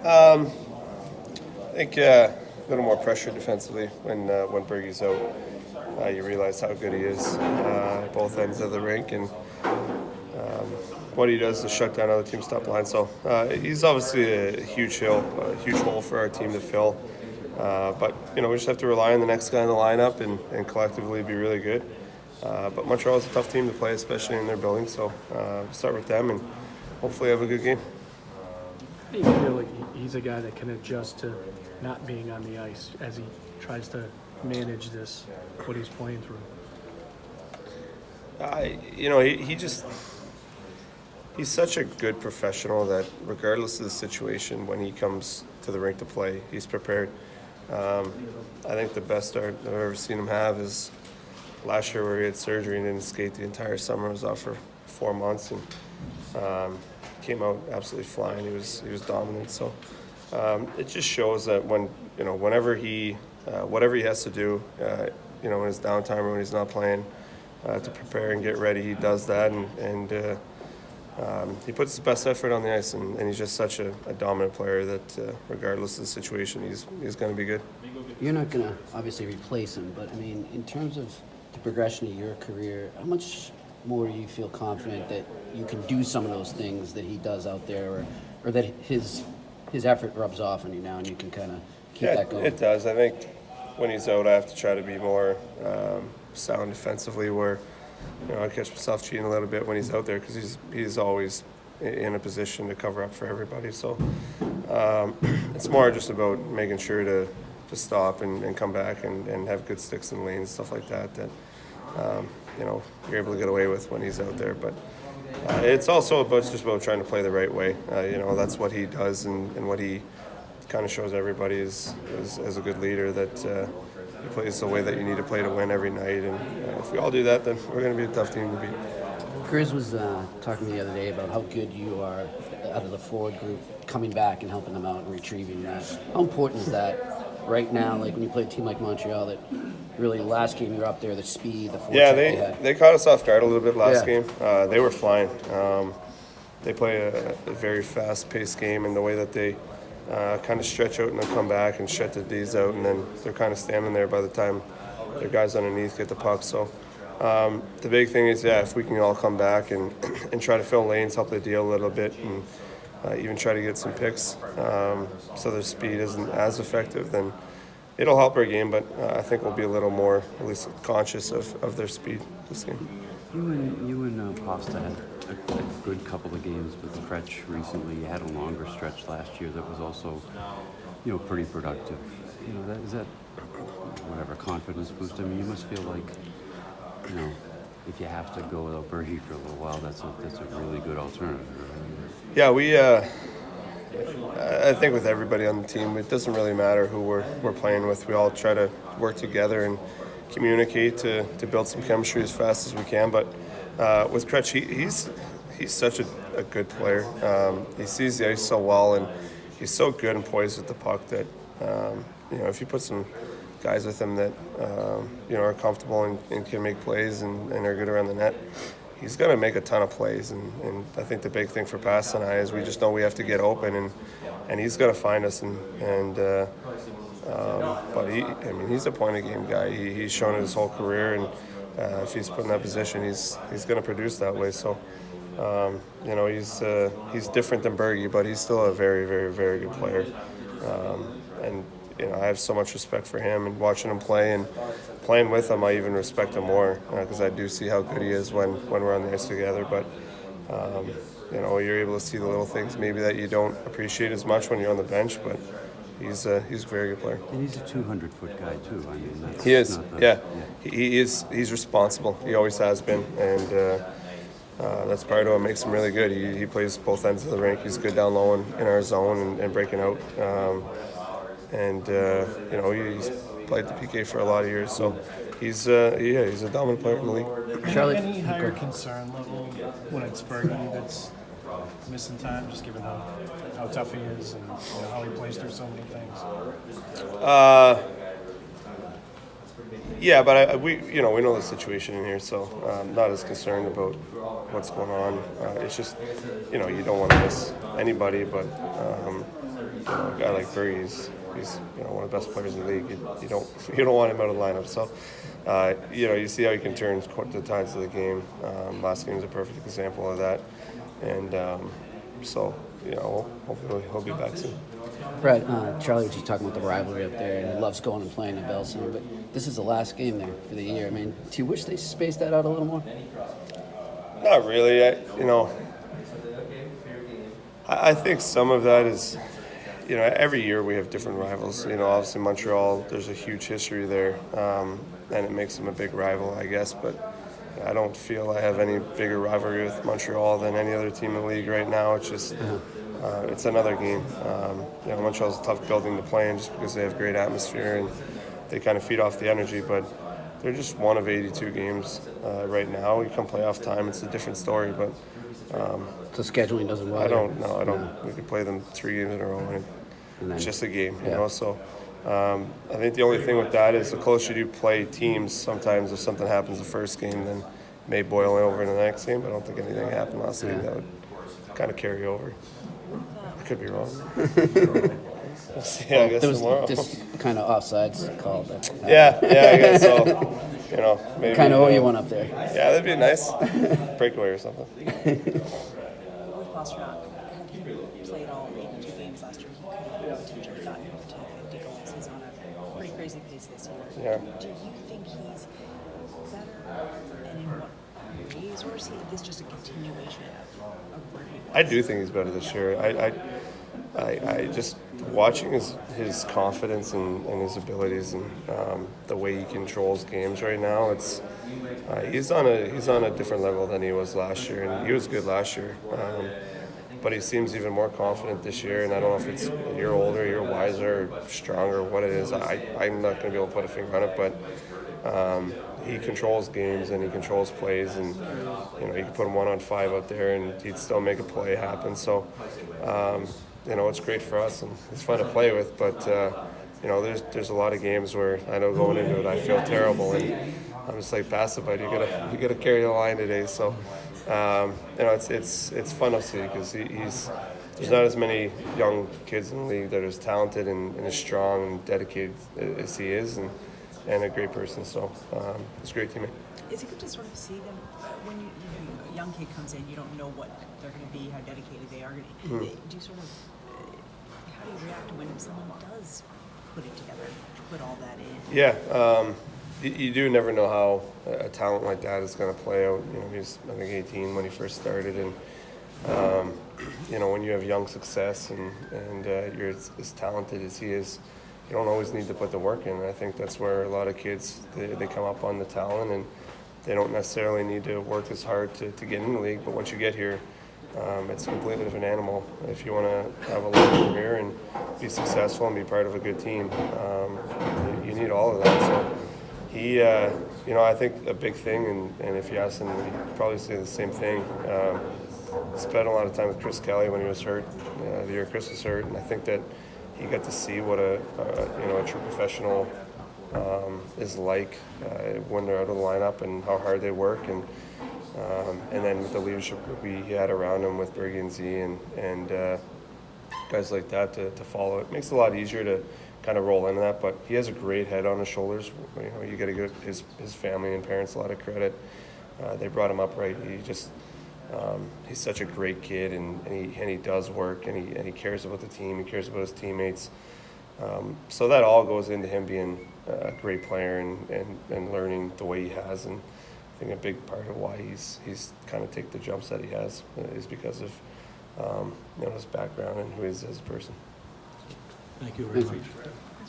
Um, I think a little more pressure defensively when Bergie's out. You realize how good he is at both ends of the rink, and what he does to shut down other teams' top line. So he's obviously a huge hole for our team to fill. But we just have to rely on the next guy in the lineup and collectively be really good. But Montreal's a tough team to play, especially in their building. So start with them and hopefully have a good game. How do you feel like he's a guy that can adjust to not being on the ice as he tries to manage what he's playing through? He's such a good professional that regardless of the situation, when he comes to the rink to play, he's prepared. I think the best start I've ever seen him have is last year where he had surgery and didn't skate the entire summer. He was off for 4 months and came out absolutely flying. He was dominant. So it just shows that whenever he whatever he has to do, in his downtime or when he's not playing, to prepare and get ready, he does that and he puts his best effort on the ice, and he's just such a dominant player that regardless of the situation, he's going to be good. You're not going to obviously replace him, but I mean, in terms of the progression of your career, how much more do you feel confident that you can do some of those things that he does out there, or that his effort rubs off on you now and you can kind of keep that going? It does. I think when he's out, I have to try to be more sound defensively, where I catch myself cheating a little bit when he's out there because he's always in a position to cover up for everybody. So it's more just about making sure to stop and come back and have good sticks and lanes, stuff like that you're able to get away with when he's out there. But it's also about trying to play the right way. That's what he does and what he kind of shows everybody is as a good leader, that he plays the way that you need to play to win every night. And if we all do that, then we're going to be a tough team to beat. Grizz was talking to me the other day about how good you are out of the forward group, coming back and helping them out and retrieving that. How important is that right now, like when you play a team like Montreal, that really last game you were up there, the speed, the forecheck they caught us off guard a little bit last game. They were flying. They play a very fast-paced game, and the way that they kind of stretch out and then come back and shut the D's out, and then they're kind of standing there by the time their guys underneath get the puck. So the big thing is, if we can all come back and try to fill lanes, help the deal a little bit, and even try to get some picks so their speed isn't as effective, then it'll help our game. But I think we'll be a little more, at least, conscious of their speed this game. You and Pasta had a good couple of games with Stretch recently. You had a longer stretch last year that was also, pretty productive. Is that whatever confidence boost? I mean, you must feel like, if you have to go without Bergie for a little while, that's a really good alternative. Yeah, I think with everybody on the team, it doesn't really matter who we're playing with. We all try to work together and communicate to build some chemistry as fast as we can. But with Kretsch, he's such a good player. He sees the ice so well, and he's so good and poised with the puck that if you put some guys with him that are comfortable and can make plays and are good around the net, he's going to make a ton of plays. And I think the big thing for Pass and I is we just know we have to get open, and he's going to find us. But he's a point of game guy. He's shown it his whole career, and if he's put in that position, he's going to produce that way. So he's different than Bergie, but he's still a very, very, very good player. And I have so much respect for him, and watching him play and playing with him, I even respect him more because I do see how good he is when we're on the ice together. But you're able to see the little things maybe that you don't appreciate as much when you're on the bench. But he's a very good player. And he's a 200-foot guy too. I mean, he is. He is. He's responsible. He always has been, and that's part of what makes him really good. He plays both ends of the rink. He's good down low in our zone and breaking out. He's played the PK for a lot of years, so he's a dominant player in the league. Charlotte, any higher concern level when it's Bergie that's missing time, just given how tough he is and how he plays through so many things? But we know the situation in here, so I'm not as concerned about what's going on. It's just you don't want to miss anybody, but a guy like Berge, he's one of the best players in the league. You don't want him out of the lineup. So you see how he can turn the tides of the game. Last game is a perfect example of that, and hopefully he'll be back soon. Brad, Charlie was just talking about the rivalry up there, and he loves going and playing in Bell Center, but this is the last game there for the year. I mean, do you wish they spaced that out a little more? Not really. I think some of that is, every year we have different rivals. Obviously Montreal, there's a huge history there, and it makes them a big rival, I guess. But I don't feel I have any bigger rivalry with Montreal than any other team in the league right now. It's just, it's another game. Montreal's a tough building to play in just because they have great atmosphere and they kind of feed off the energy. But they're just one of 82 games right now. You come playoff time, it's a different story. But so scheduling doesn't work. I don't. We could play them 3 games in a row, and it's just a game, So I think the only thing with that is the closer you play teams, sometimes if something happens the first game, then it may boil over in the next game. But I don't think anything happened last game that would kind of carry over. I could be wrong. We'll see, I guess, There was tomorrow. just kind of offsides called. Yeah, I guess so. Maybe. Kind of owe you one up there. Yeah, that'd be nice. Breakaway or something. With Marchand, had he played all 82 games last year, he could have potentially gotten to 50 goals. He's on a pretty crazy pace this year. Yeah. Do you think he's better, and in what ways, or is this just a continuation of where he was? I do think he's better this year. I just watching his confidence and his abilities and the way he controls games right now. He's on a different level than he was last year, and he was good last year. But he seems even more confident this year, and I don't know if it's a year older, a year wiser, stronger, what it is. I'm not going to be able to put a finger on it, but he controls games and he controls plays, and you can put him 1-on-5 out there, and he'd still make a play happen. So. It's great for us and it's fun to play with, but there's a lot of games where I know going into it I feel terrible and I'm just like, pass it, but you gotta carry the line today. So it's fun to see because there's not as many young kids in the league that are as talented and as strong and dedicated as he is, and a great person. So it's a great teammate. Is it good to sort of see them when a young kid comes in, you don't know what they're going to be, how dedicated they are going to be. Do you sort of, how do you react when someone does put it together, put all that in? Yeah, you do never know how a talent like that is going to play out. He was, I think, 18 when he first started, and when you have young success and you're as talented as he is, you don't always need to put the work in. I think that's where a lot of kids, they come up on the talent, and they don't necessarily need to work as hard to get in the league. But once you get here, it's a completely different animal. If you want to have a long career and be successful and be part of a good team, you need all of that. So he, I think a big thing, and if you ask him, he'd probably say the same thing. Spent a lot of time with Chris Kelly when he was hurt, the year Chris was hurt, and I think that he got to see what a true professional is like when they're out of the lineup and how hard they work, and then with the leadership group he had around him with Berge and Z and guys like that to follow. It makes it a lot easier to kind of roll into that, but he has a great head on his shoulders. You got to give his family and parents a lot of credit. They brought him up right. He's such a great kid, and he does work, and he cares about the team. He cares about his teammates. So that all goes into him being a great player and learning the way he has. And I think a big part of why he's kind of take the jumps that he has is because of his background and who he is as a person. Thank you very much.